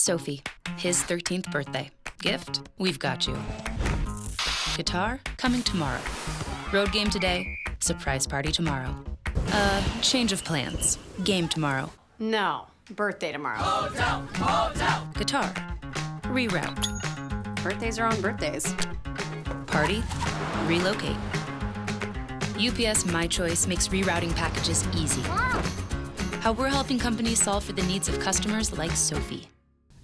Sophie, his 13th birthday. Gift? We've got you. Guitar? Coming tomorrow. Road game today, surprise party tomorrow. Change of plans. Game tomorrow. No, birthday tomorrow. Hotel, hotel. Guitar. Reroute. Birthdays are on birthdays. Party? Relocate. UPS My Choice makes rerouting packages easy. How we're helping companies solve for the needs of customers like Sophie.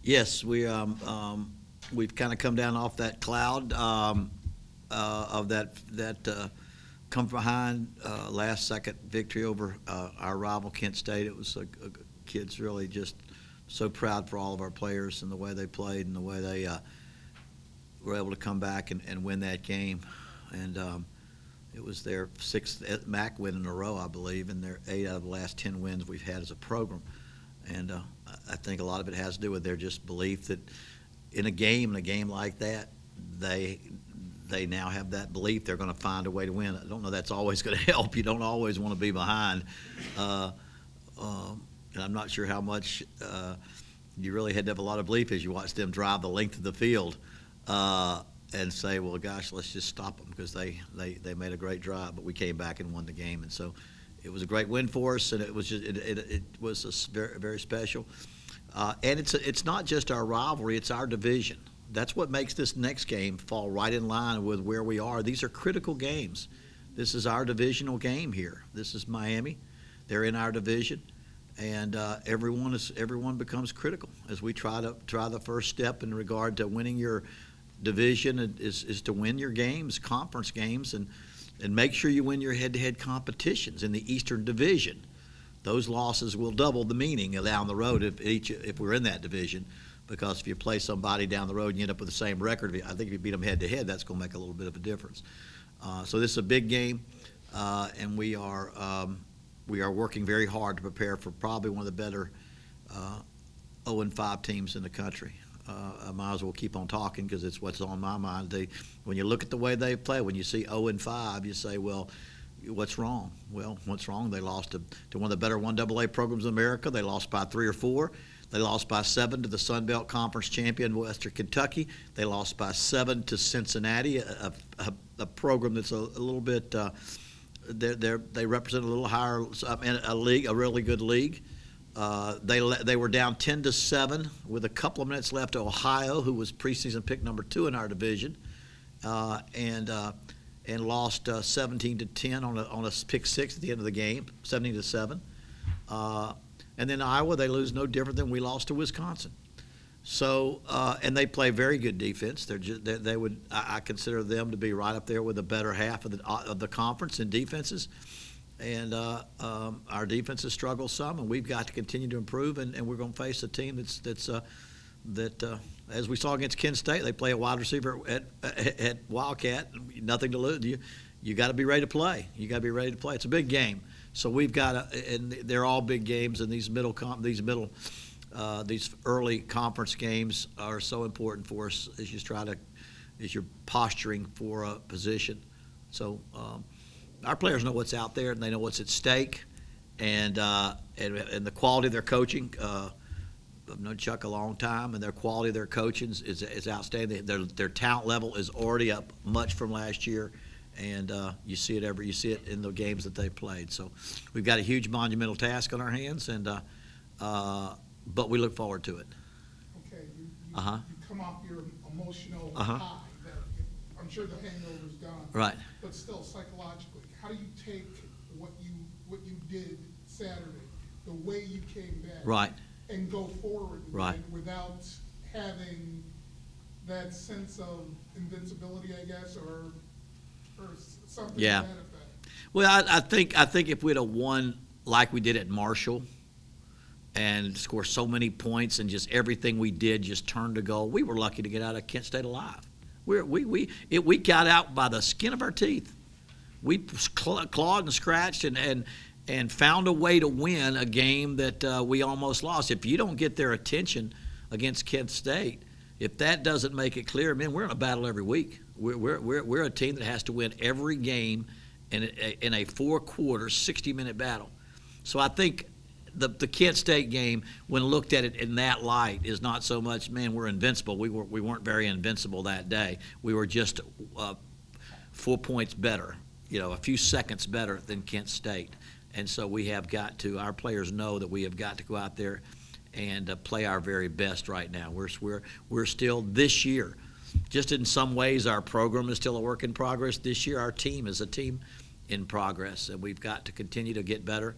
Yes, we've kind of come down off that cloud of that come from behind last second victory over our rival Kent State. It was kids really just so proud for all of our players and the way they played and the way they were able to come back and win that game. And it was their 6th MAC win in a row, I believe, and their 8 out of the last 10 wins we've had as a program. And I think a lot of it has to do with their just belief that in a game like that, they now have that belief they're going to find a way to win. I don't know that's always going to help. You don't always want to be behind. And I'm not sure how much you really had to have a lot of belief as you watch them drive the length of the field and say, well, gosh, let's just stop them because they made a great drive, but we came back and won the game. And so it was a great win for us, and it was just it was very, very special. And it's not just our rivalry; it's our division. That's what makes this next game fall right in line with where we are. These are critical games. This is our divisional game here. This is Miami. They're in our division, and everyone becomes critical as we try the first step in regard to winning your division is to win your games, conference games, and make sure you win your head-to-head competitions in the Eastern Division. Those losses will double the meaning down the road if we're in that division, because if you play somebody down the road and you end up with the same record, I think if you beat them head-to-head, that's going to make a little bit of a difference. So this is a big game, and we are working very hard to prepare for probably one of the better 0-5 teams in the country. I might as well keep on talking because it's what's on my mind. When you look at the way they play, when you see 0-5, you say, well, what's wrong? Well, what's wrong? They lost to one of the better 1AA programs in America. They lost by 3 or 4. They lost by 7 to the Sun Belt Conference champion, Western Kentucky. They lost by 7 to Cincinnati, a program that's a little bit they represent a little higher, a really good league. They were down 10-7 with a couple of minutes left to Ohio, who was preseason pick number 2 in our division, and lost 17-10 on a pick 6 at the end of the game, 17-7. And then Iowa, they lose no different than we lost to Wisconsin. So and they play very good defense. I consider them to be right up there with the better half of the conference in defenses. And our defenses struggle some, and we've got to continue to improve. And we're going to face a team that as we saw against Kent State, they play a wide receiver at Wildcat, nothing to lose. You got to be ready to play. You got to be ready to play. It's a big game, so we've got to. And they're all big games, and these early conference games are so important for us as you're posturing for a position. So. Our players know what's out there and they know what's at stake, and the quality of their coaching. I've known Chuck a long time, and their quality of their coaching is outstanding. Their talent level is already up much from last year, and you see it in the games that they played. So we've got a huge monumental task on our hands, and but we look forward to it. Okay, you come off your emotional high. That I'm sure the hangover's gone. Right. But still, psychologically, how do you take what you did Saturday, the way you came back, right, and go forward right, without having that sense of invincibility, I guess, or something to that effect? Well, I think if we'd have won like we did at Marshall and score so many points and just everything we did just turned to goal, we were lucky to get out of Kent State alive. We got out by the skin of our teeth. We clawed and scratched and found a way to win a game that we almost lost. If you don't get their attention against Kent State, if that doesn't make it clear, man, we're in a battle every week. We're a team that has to win every game in a 4-quarter, 60-minute battle. So I think the Kent State game, when looked at it in that light, is not so much, man, we're invincible. We weren't very invincible that day. We were just 4 points better, a few seconds better than Kent State. And so we have got to, our players know that we have got to go out there and play our very best right now. We're still, this year, just in some ways our program is still a work in progress. This year our team is a team in progress, and we've got to continue to get better.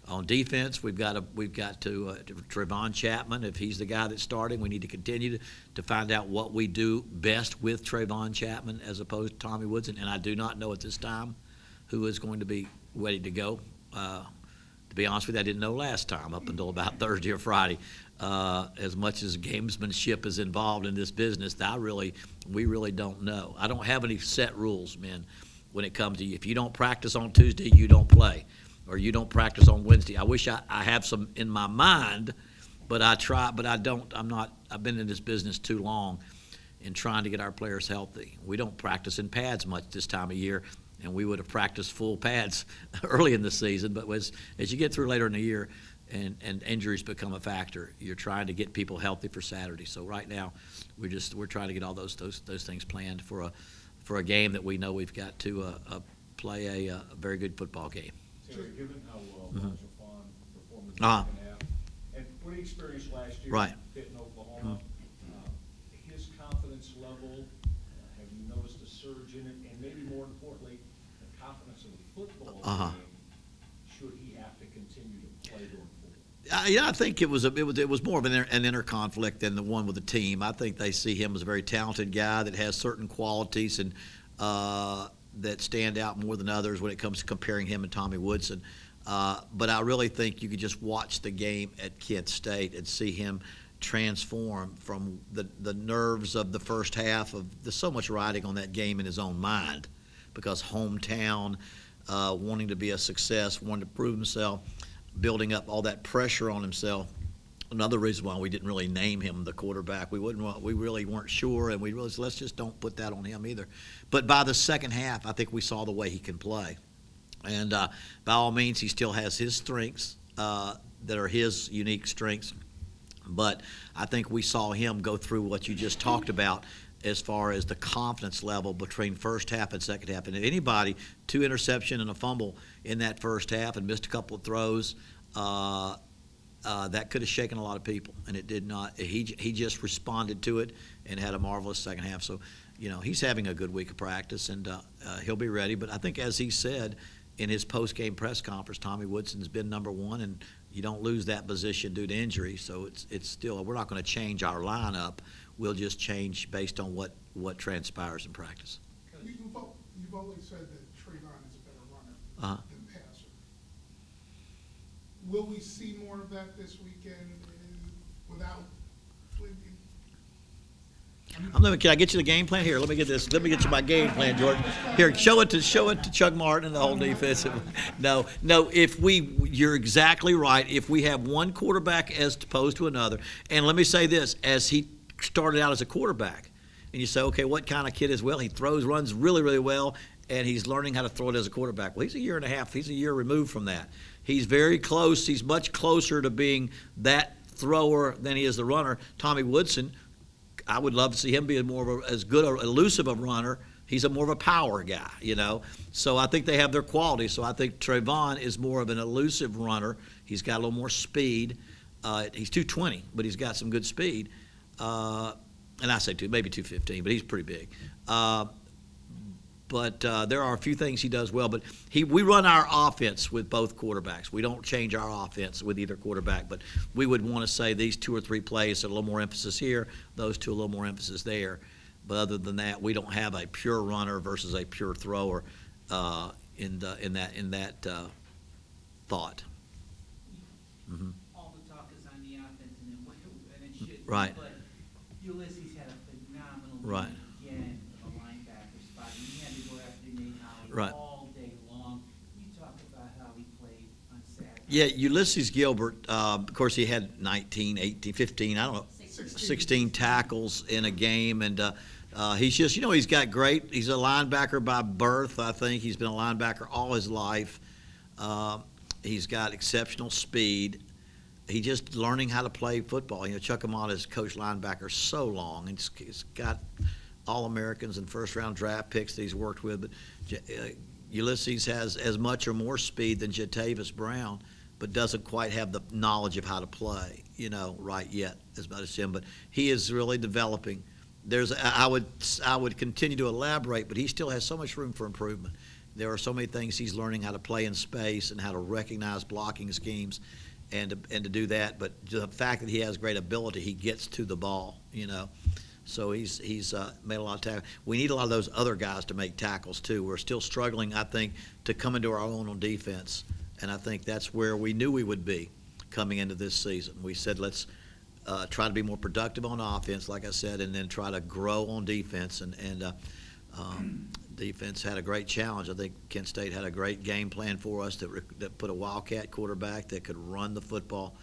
On defense, we've got to Trevon Chapman, if he's the guy that's starting, we need to continue to find out what we do best with Trevon Chapman as opposed to Tommy Woodson. And I do not know at this time who is going to be ready to go. To be honest with you, I didn't know last time up until about Thursday or Friday. As much as gamesmanship is involved in this business, we really don't know. I don't have any set rules, men, when it comes to you. If you don't practice on Tuesday, you don't play. Or you don't practice on Wednesday. I wish I have some in my mind, but I try, but I don't. I've been in this business too long in trying to get our players healthy. We don't practice in pads much this time of year, and we would have practiced full pads early in the season. But as you get through later in the year and injuries become a factor, you're trying to get people healthy for Saturday. So right now, we're trying to get all those things planned for a game that we know we've got to play a very good football game. Terry, given how Marshall Fawn performed in the second half, and what he experienced last year in Oklahoma, his confidence level, have you noticed a surge in it? And maybe more importantly, the confidence of the football game, should he have to continue to play going forward? Yeah, I think it was more of an inner conflict than the one with the team. I think they see him as a very talented guy that has certain qualities and that stand out more than others when it comes to comparing him and Tommy Woodson. But I really think you could just watch the game at Kent State and see him transform from the nerves of the first half of so much riding on that game in his own mind, because hometown, wanting to be a success, wanting to prove himself, building up all that pressure on himself. Another reason why we didn't really name him the quarterback. We really weren't sure, and we really said, let's just don't put that on him either. But by the second half, I think we saw the way he can play. And by all means, he still has his strengths that are his unique strengths. But I think we saw him go through what you just talked about as far as the confidence level between first half and second half. And if anybody, 2 interceptions and a fumble in that first half and missed a couple of throws, that could have shaken a lot of people, and it did not. He just responded to it and had a marvelous second half. So, he's having a good week of practice, and he'll be ready. But I think, as he said in his post-game press conference, Tommy Woodson's been number one, and you don't lose that position due to injury. So it's still, we're not going to change our lineup. We'll just change based on what transpires in practice. You've always said that Trevon is a better runner than passer. Will we see more of that this weekend without Flinty? Can I get you the game plan? Here, let me get this. Let me get you my game plan, Jordan. Here, show it to Chuck Martin and the whole defense. No. You're exactly right. If we have one quarterback as opposed to another, and let me say this: as he started out as a quarterback, and you say, okay, what kind of kid is well? He runs really, really well, and he's learning how to throw it as a quarterback. Well, he's a year and a half. He's a year removed from that. He's very close. He's much closer to being that thrower than he is the runner. Tommy Woodson, I would love to see him be more of as good or elusive a runner. He's more of a power guy, So I think they have their qualities. So I think Trevon is more of an elusive runner. He's got a little more speed. He's 220, but he's got some good speed. And I say maybe 215, but he's pretty big. But there are a few things he does well. But we run our offense with both quarterbacks. We don't change our offense with either quarterback. But we would want to say these 2 or 3 plays, a little more emphasis here, those 2 a little more emphasis there. But other than that, we don't have a pure runner versus a pure thrower in that thought. Mm-hmm. All the talk is on the offense, and it should. Right. But Ulysses had a phenomenal Right. game again in the linebacker spot. He had to go after Nate Howard Right. all day long. You talk about how he played on Saturday. Yeah, Ulysses Gilbert, of course, he had 19, 18, 15, I don't know, 16 tackles in a game. And he's just, he's got he's a linebacker by birth, I think. He's been a linebacker all his life. He's got exceptional speed. he just learning how to play football. Chuck Amott has coached linebackers so long, and he's got All-Americans and first-round draft picks that he's worked with. But Ulysses has as much or more speed than Jatavis Brown, but doesn't quite have the knowledge of how to play, right yet as much as him. But he is really developing. I would continue to elaborate, but he still has so much room for improvement. There are so many things he's learning how to play in space and how to recognize blocking schemes, and to do that. But the fact that he has great ability, he gets to the ball, So he's made a lot of tackles. We need a lot of those other guys to make tackles too. We're still struggling, I think, to come into our own on defense, and I think that's where we knew we would be coming into this season. We said let's try to be more productive on offense, like I said, and then try to grow on defense. And defense had a great challenge. I think Kent State had a great game plan for us that put a Wildcat quarterback that could run the football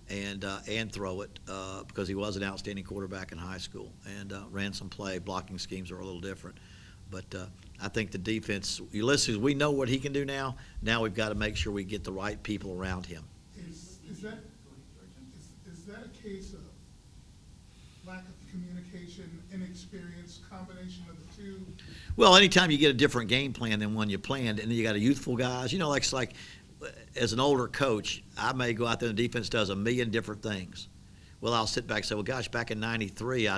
and throw it because he was an outstanding quarterback in high school, and ran some play. Blocking schemes are a little different. But I think the defense, Ulysses, we know what he can do now. Now we've got to make sure we get the right people around him. Is that a case of lack of communication, inexperience, combination of the two? Well, anytime you get a different game plan than one you planned, and then you got a youthful guys, like as an older coach, I may go out there and the defense does a million different things. Well, I'll sit back and say, well, gosh, back in '93,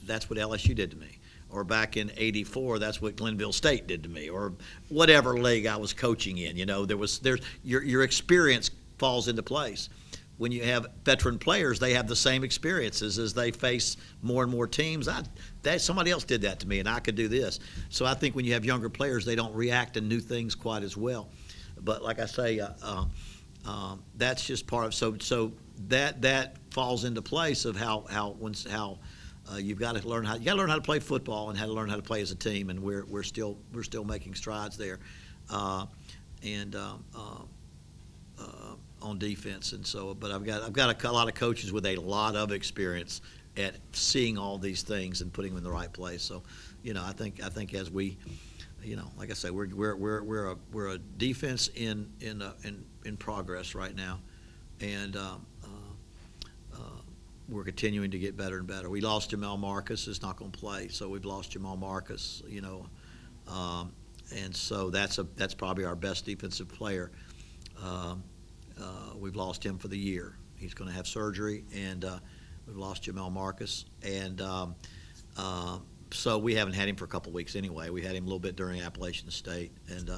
that's what LSU did to me. Or back in '84, that's what Glenville State did to me. Or whatever league I was coaching in. Your experience falls into place. When you have veteran players, they have the same experiences as they face more and more teams. Somebody else did that to me, and I could do this. So I think when you have younger players, they don't react to new things quite as well. But like I say, that's just part of. So that falls into place of how you've got to learn how to play football and how to learn how to play as a team, and we're still making strides there, on defense. And so, but I've got a lot of coaches with a lot of experience at seeing all these things and putting them in the right place. So, I think as we, like I say, we're a defense in progress right now, and we're continuing to get better and better. We lost Jamal Marcus; is not going to play, so we've lost Jamal Marcus. And so that's probably our best defensive player. We've lost him for the year. He's going to have surgery, and we've lost Jamal Marcus, and so we haven't had him for a couple of weeks anyway. We had him a little bit during Appalachian State, and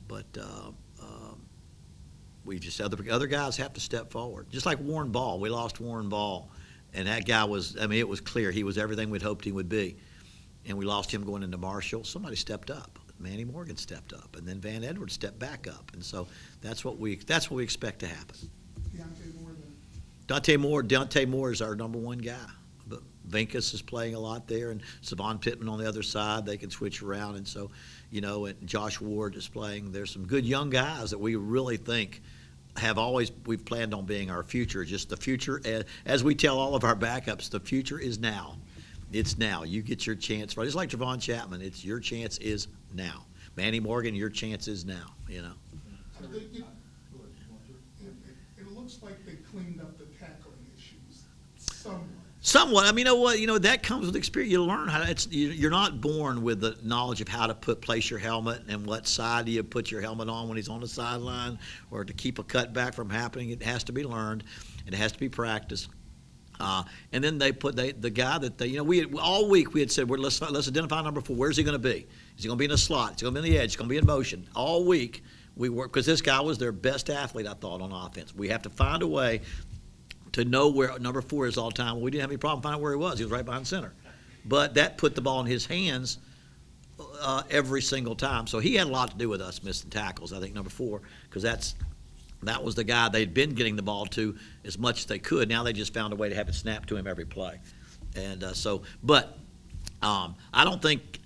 but we just other guys have to step forward. Just like Warren Ball, we lost Warren Ball, and that guy was. I mean, it was clear he was everything we'd hoped he would be, and we lost him going into Marshall. Somebody stepped up. Manny Morgan stepped up, and then Van Edwards stepped back up, and so that's what we expect to happen. Dante Moore is our number one guy, but Vinkus is playing a lot there, and Savon Pittman on the other side. They can switch around, and so and Josh Ward is playing. There's some good young guys that we really think we've planned on being our future. Just the future, as we tell all of our backups, the future is now. It's now. You get your chance. Right? It's like Javon Chapman. It's your chance is now. Manny Morgan, your chance is now. It looks like they cleaned up the tackling issues somewhat. I mean, that comes with experience. You learn how. You're not born with the knowledge of how to place your helmet and what side do you put your helmet on when he's on the sideline, or to keep a cutback from happening. It has to be learned. It has to be practiced. And then they put the guy that all week we had said, let's identify number 4. Where's he going to be? Is he going to be in a slot? Is he going to be in the edge? Is he going to be in motion? All week we worked, because this guy was their best athlete, I thought, on offense. We have to find a way to know where number 4 is all the time. We didn't have any problem finding out where he was. He was right behind center. But that put the ball in his hands every single time. So he had a lot to do with us missing tackles, I think, number 4, because that was the guy they'd been getting the ball to as much as they could. Now they just found a way to have it snapped to him every play. And I don't think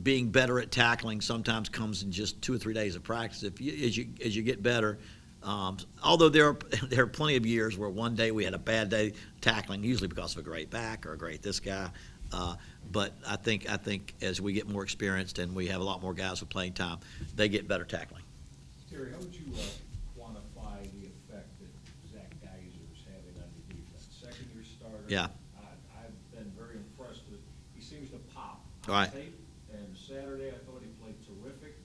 being better at tackling sometimes comes in just 2 or 3 days of practice. As you get better, although there are plenty of years where one day we had a bad day tackling, usually because of a great back or a great this guy. But I think as we get more experienced and we have a lot more guys with playing time, they get better tackling. Terry, how would you quantify the effect that Zach Geiser Yeah. I've been very impressed with, he seems to pop All on right. tape, and Saturday I thought he played terrific.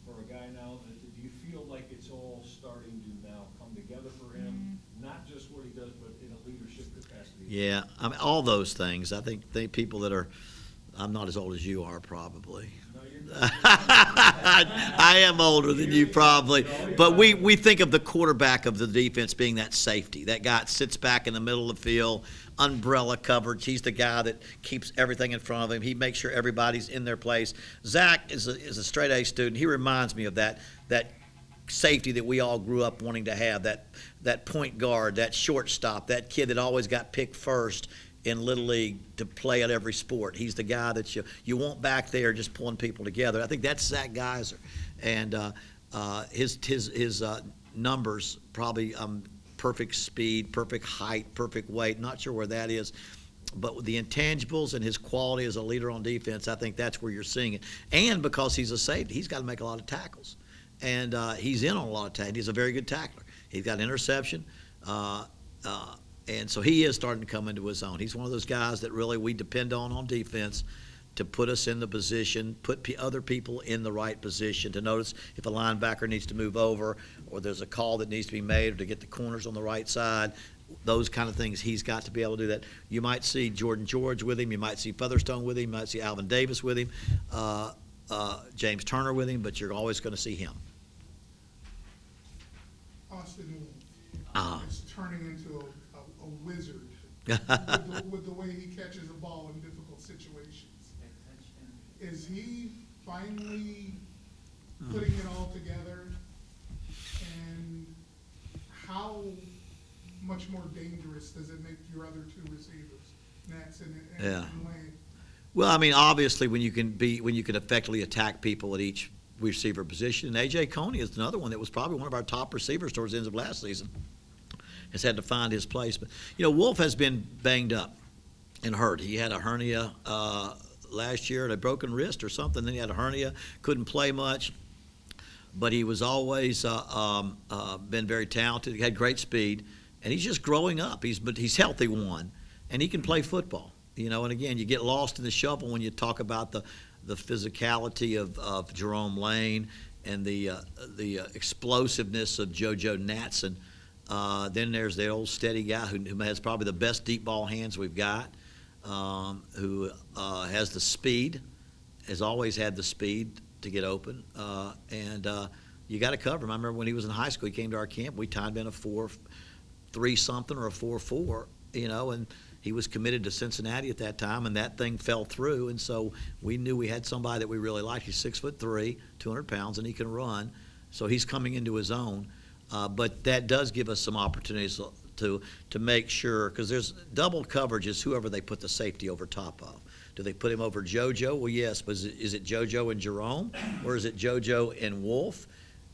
For a guy now, do you feel like it's all starting to now come together for him? Not just what he does, but in a leadership capacity? Yeah, I mean, all those things. I think people that are, I'm not as old as you are probably. No, you're I am older than you probably, but we think of the quarterback of the defense being that safety. That guy that sits back in the middle of the field, umbrella coverage. He's the guy that keeps everything in front of him. He makes sure everybody's in their place. Zach is a straight A student. He reminds me of that safety that we all grew up wanting to have, that point guard, that shortstop, that kid that always got picked first in Little League to play at every sport. He's the guy that you want back there just pulling people together. I think that's Zach Geiser. And his numbers, probably perfect speed, perfect height, perfect weight, not sure where that is. But with the intangibles and his quality as a leader on defense, I think that's where you're seeing it. And because he's a safety, he's got to make a lot of tackles. And he's in on a lot of tackles. He's a very good tackler. He's got interception. And so he is starting to come into his own. He's one of those guys that really we depend on defense to put us in the position, put other people in the right position, to notice if a linebacker needs to move over or there's a call that needs to be made, or to get the corners on the right side. Those kind of things, he's got to be able to do that. You might see Jordan George with him. You might see Featherstone with him. You might see Alvin Davis with him, James Turner with him, but you're always going to see him. Austin Uh-huh. is turning into a wizard with the way he catches the ball in difficult situations. Is he finally putting it all together? And how much more dangerous does it make your other two receivers, Nats and Yeah. Lane? Well, I mean, obviously, when you can effectively attack people at each receiver position, and A.J. Coney is another one that was probably one of our top receivers towards the end of last season. Has had to find his place, but Wolf has been banged up and hurt. He had a hernia last year, and a broken wrist or something. Then he had a hernia, couldn't play much, but he was always been very talented. He had great speed, and he's just growing up. He's healthy one, and he can play football. And again, you get lost in the shuffle when you talk about the physicality of Jerome Lane and the explosiveness of JoJo Natson. Then there's the old steady guy who has probably the best deep ball hands we've got, who has the speed, has always had the speed to get open, and you got to cover him. I remember when he was in high school, he came to our camp. We timed in a 4-3 something or a 4-4, and he was committed to Cincinnati at that time, and that thing fell through. And so we knew we had somebody that we really liked. He's 6'3", 200 pounds, and he can run. So he's coming into his own. But that does give us some opportunities to make sure, because there's double coverage is whoever they put the safety over top of. Do they put him over JoJo? Well, yes, but is it JoJo and Jerome, or is it JoJo and Wolf?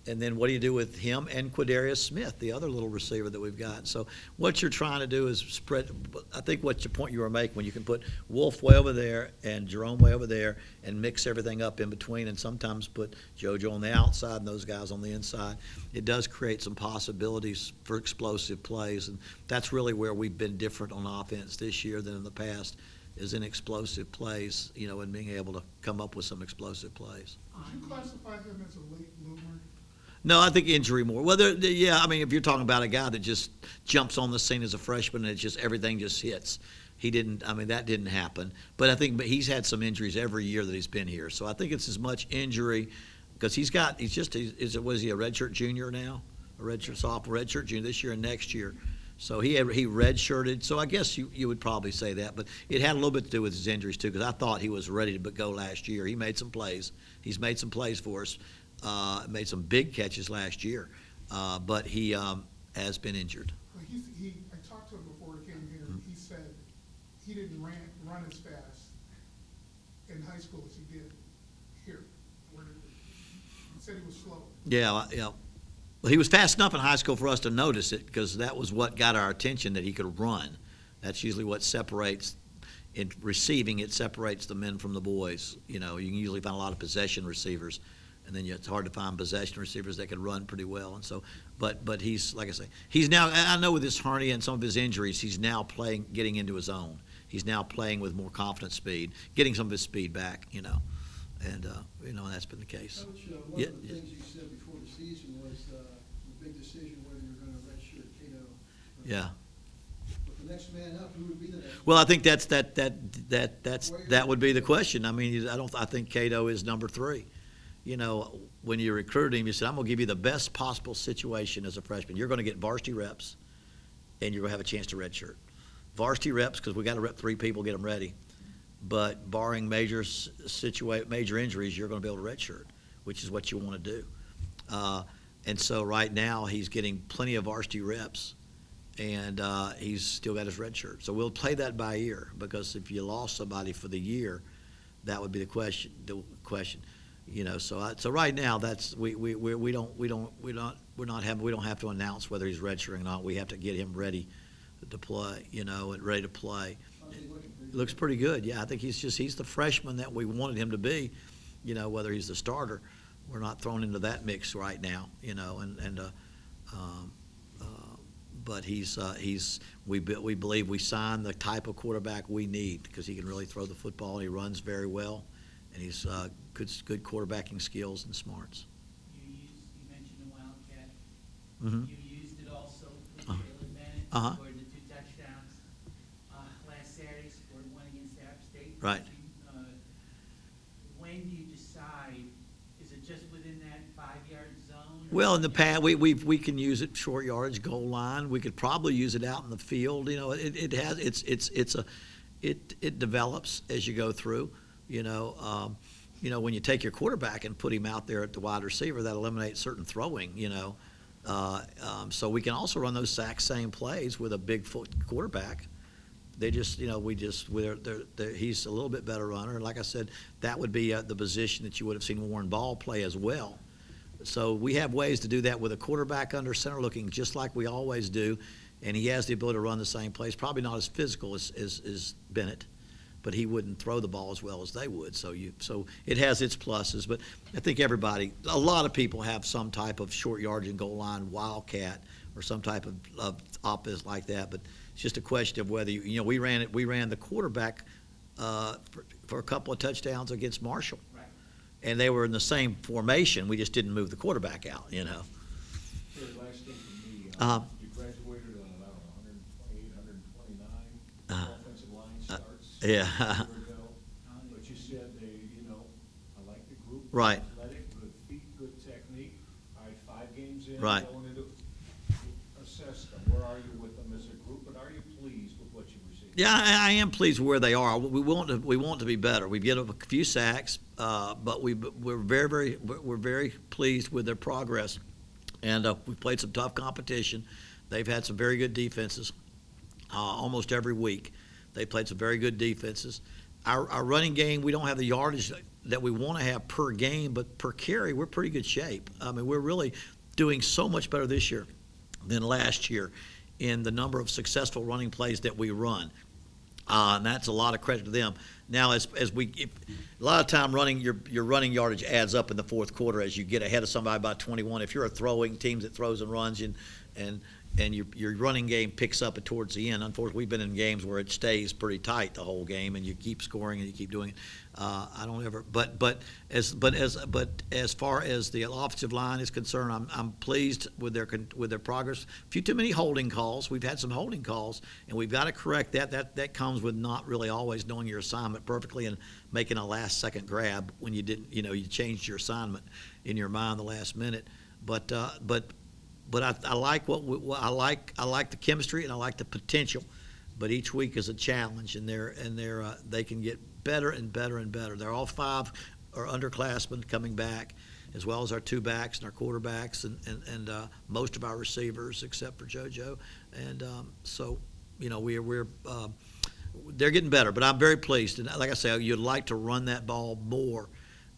And then what do you do with him and Quadarius Smith, the other little receiver that we've got? So what you're trying to do is spread. I think what your point you were making, when you can put Wolf way over there and Jerome way over there and mix everything up in between, and sometimes put JoJo on the outside and those guys on the inside, it does create some possibilities for explosive plays. And that's really where we've been different on offense this year than in the past, is in explosive plays, and being able to come up with some explosive plays. Would you classify him as a late bloomer? No, I think injury more. Well, if you're talking about a guy that just jumps on the scene as a freshman and everything just hits. That didn't happen. But I think he's had some injuries every year that he's been here. So I think it's as much injury, because was he a redshirt junior now? A redshirt sophomore, redshirt junior this year and next year. So he redshirted. So I guess you would probably say that. But it had a little bit to do with his injuries too, because I thought he was ready to go last year. He made some plays. He's made some plays for us. Made some big catches last year, but he has been injured. Well, I talked to him before he came here. He said he didn't run as fast in high school as he did here. He said he was slow. Yeah. Well, he was fast enough in high school for us to notice it, because that was what got our attention, that he could run. That's usually what separates. In receiving, it separates the men from the boys. You can usually find a lot of possession receivers And then it's hard to find possession receivers that can run pretty well. And so, but he's, like I say, he's now, I know with his hernia and some of his injuries, he's now getting into his own. He's now playing with more confident speed, getting some of his speed back, and that's been the case. Coach, one of the things you said before the season was the big decision whether you're going to redshirt Cato. Yeah. But the next man up, who would be the next? Well, I think that would be the question. I mean, I think Cato is number 3. When you recruit him, you said, I'm going to give you the best possible situation as a freshman. You're going to get varsity reps, and you're going to have a chance to redshirt. Varsity reps, because we got to rep 3 people, get them ready. But barring major injuries, you're going to be able to redshirt, which is what you want to do. And so right now he's getting plenty of varsity reps, and he's still got his redshirt. So we'll play that by ear, because if you lost somebody for the year, that would be the question. So right now we don't have to announce whether he's redshirting or not. We have to get him ready to play, and ready to play. It looks pretty good. Yeah, I think he's the freshman that we wanted him to be. Whether he's the starter, we're not thrown into that mix right now. But we believe we signed the type of quarterback we need, because he can really throw the football, and he runs very well, and he's good quarterbacking skills and smarts. You mentioned the Wildcat. Mm-hmm. You used it also with Jalen Bennett. Uh-huh. Scored the 2 touchdowns. Last Saturday, scored 1 against App State. Right. When do you decide? Is it just within that 5-yard zone? Well, in the past, we can use it short yardage, goal line. We could probably use it out in the field. It develops as you go through. When you take your quarterback and put him out there at the wide receiver, that eliminates certain throwing. So we can also run those exact same plays with a big foot quarterback. They just, he's a little bit better runner. And like I said, that would be the position that you would have seen Warren Ball play as well. So we have ways to do that with a quarterback under center looking just like we always do. And he has the ability to run the same plays, probably not as physical as Bennett, but he wouldn't throw the ball as well as they would. So it has its pluses. But I think a lot of people have some type of short yardage and goal line wildcat or some type of offense like that. But it's just a question of whether we ran the quarterback for a couple of touchdowns against Marshall, Right. and they were in the same formation. We just didn't move the quarterback out. Sure, last thing for me, you graduated on about 128, 129 offensive line starts yeah. a year ago. But you said I like the group. Right. Athletic, good feet, good technique. All right, 5 games in. Right. Going into assess them. Where are you with them as a group, and are you pleased with what you received? Yeah, I am pleased with where they are. We want to be better. We've given up a few sacks, but we're very pleased with their progress, and we've played some tough competition. They've had some very good defenses almost every week. They played some very good defenses. Our running game, we don't have the yardage that we want to have per game, but per carry, we're pretty good shape. I mean, we're really doing so much better this year than last year in the number of successful running plays that we run. And that's a lot of credit to them. Now, a lot of time your running yardage adds up in the fourth quarter as you get ahead of somebody by 21. If you're a throwing team that throws and runs, and your running game picks up towards the end. Unfortunately, we've been in games where it stays pretty tight the whole game, and you keep scoring and you keep doing it. I don't ever, but as far as the offensive line is concerned, I'm pleased with their progress. A few too many holding calls. We've had some holding calls, and we've got to correct that. That comes with not really always knowing your assignment perfectly and making a last-second grab when you didn't. You changed your assignment in your mind the last minute. But I like I like the chemistry and I like the potential, but each week is a challenge, and they can get better and better and better. They're all 5 are underclassmen coming back, as well as our 2 backs and our quarterbacks and most of our receivers except for JoJo, and so they're getting better. But I'm very pleased, and like I say, you'd like to run that ball more.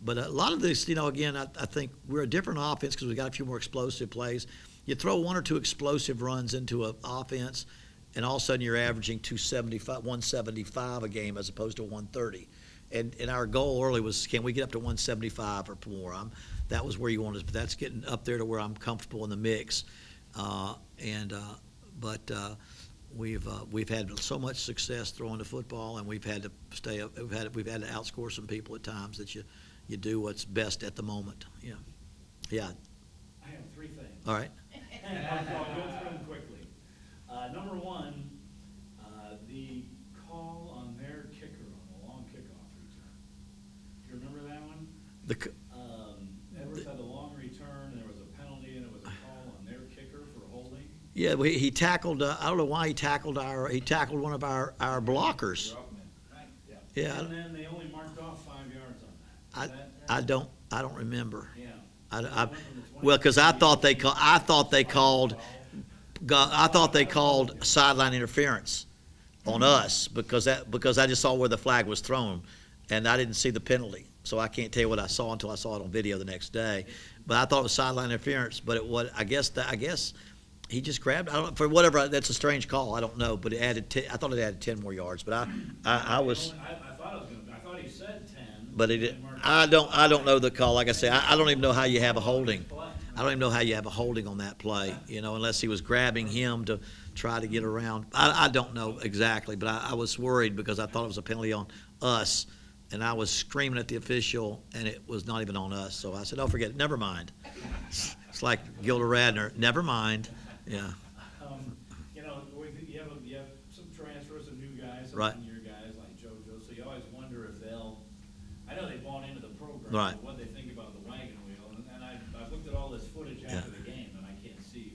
But a lot of this, again, I think we're a different offense because we got a few more explosive plays. You throw 1 or 2 explosive runs into an offense, and all of a sudden you're averaging 175 a game as opposed to 130. and our goal early was, can we get up to 175 or more? That was where you wanted us, but that's getting up there to where I'm comfortable in the mix. We've had so much success throwing the football, and we've had to we've had to outscore some people at times that you do what's best at the moment. Yeah. I have three things. All right. I'll go through them quickly. Number one, the call on their kicker on the long kickoff return. Do you remember that one? Edwards had the long return, and there was a penalty, and it was a call on their kicker for holding. Yeah, he tackled. I don't know why he tackled one of our blockers. Right. Yeah. And then they only marked off 5 yards on that. I don't remember. Yeah. Well, because I thought they called sideline interference on us because I just saw where the flag was thrown, and I didn't see the penalty, so I can't tell you what I saw until I saw it on video the next day. But I thought it was sideline interference, but it was I guess he just grabbed. I don't for whatever. That's a strange call. I don't know, but it added. I thought it added 10 more yards, but I was. I thought he said 10. But it didn't. I don't know the call. Like I say, I don't even know how you have a holding. I don't even know how you have a holding on that play, unless he was grabbing him to try to get around. I don't know exactly, but I was worried because I thought it was a penalty on us, and I was screaming at the official, and it was not even on us. So I said, "Oh, forget it. Never mind." It's like Gilda Radner. Never mind. Yeah. You have some transfers of new guys, some Right. senior guys like JoJo, so you always wonder if I know they bought into the program, Right. but what they think about the wagon wheel, and I've looked at all this footage after the game, and I can't see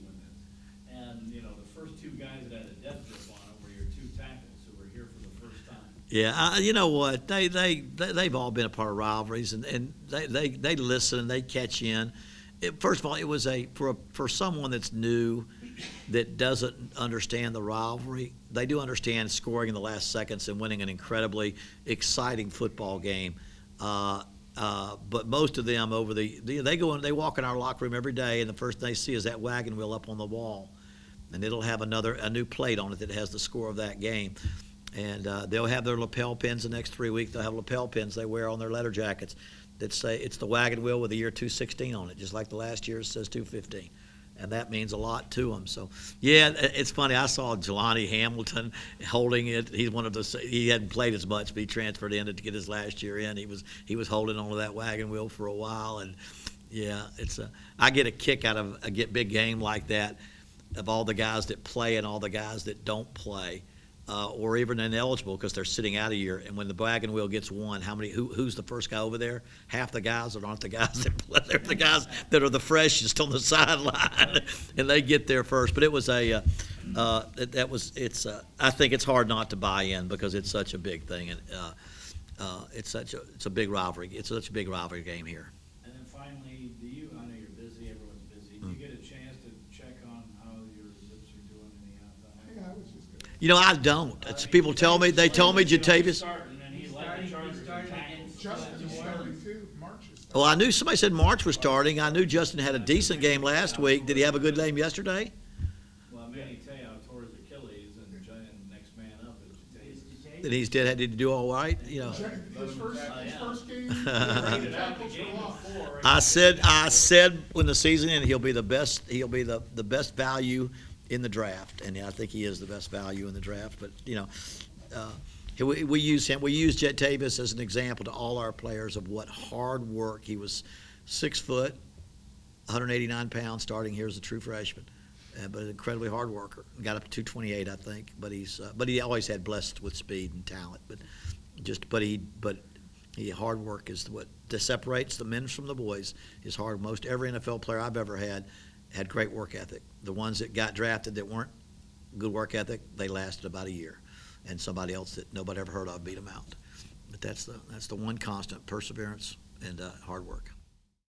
the first two guys that had a death grip on it were your two tackles who were here for the first time. Yeah, you know what? They've all been a part of rivalries, and they listen and they catch in. First of all, it was for someone that's new, that doesn't understand the rivalry. They do understand scoring in the last seconds and winning an incredibly exciting football game. But most of them they walk in our locker room every day, and the first thing they see is that wagon wheel up on the wall, and it'll have a new plate on it that has the score of that game. And they'll have their lapel pins the next 3 weeks. They'll have lapel pins they wear on their leather jackets that say it's the wagon wheel with the year 216 on it, just like the last year says 215. And that means a lot to them. So, yeah, it's funny. I saw Jelani Hamilton holding it. He hadn't played as much, but he transferred in to get his last year in. He was holding onto that wagon wheel for a while. And, yeah, I get a kick out of a big game like that, of all the guys that play and all the guys that don't play. Or even ineligible because they're sitting out a year. And when the wagon wheel gets won, who's the first guy over there? Half the guys that aren't the guys that play. They're the guys that are the freshest on the sideline, and they get there first. But it was I think it's hard not to buy in because it's such a big thing, and it's a big rivalry. It's such a big rivalry game here. And then finally, I know you're busy, everyone's busy. Do you get a chance to check on how your zips are doing in the Yeah, I was just gonna. I don't. People tell me. They told me Jatavis. Justin started too. March is starting. Well, I knew somebody said March was starting. I knew Justin had a decent game last week. Did he have a good game yesterday? Well, Manny Te'o tore his Achilles, and next man up is Jatavis. That he's dead. Did he do all right? His first game. I said when the season ended, he'll be the best. He'll be the best value in the draft, and I think he is the best value in the draft. But we use him. We use Jatavis as an example to all our players of what hard work. He was 6 foot, 189 pounds, starting here as a true freshman, but an incredibly hard worker. Got up to 228, I think. But he always had blessed with speed and talent. Hard work is what separates the men from the boys. Is hard. Most every NFL player I've ever had great work ethic. The ones that got drafted that weren't good work ethic, they lasted about a year, and somebody else that nobody ever heard of beat them out. But that's the one constant: perseverance and hard work.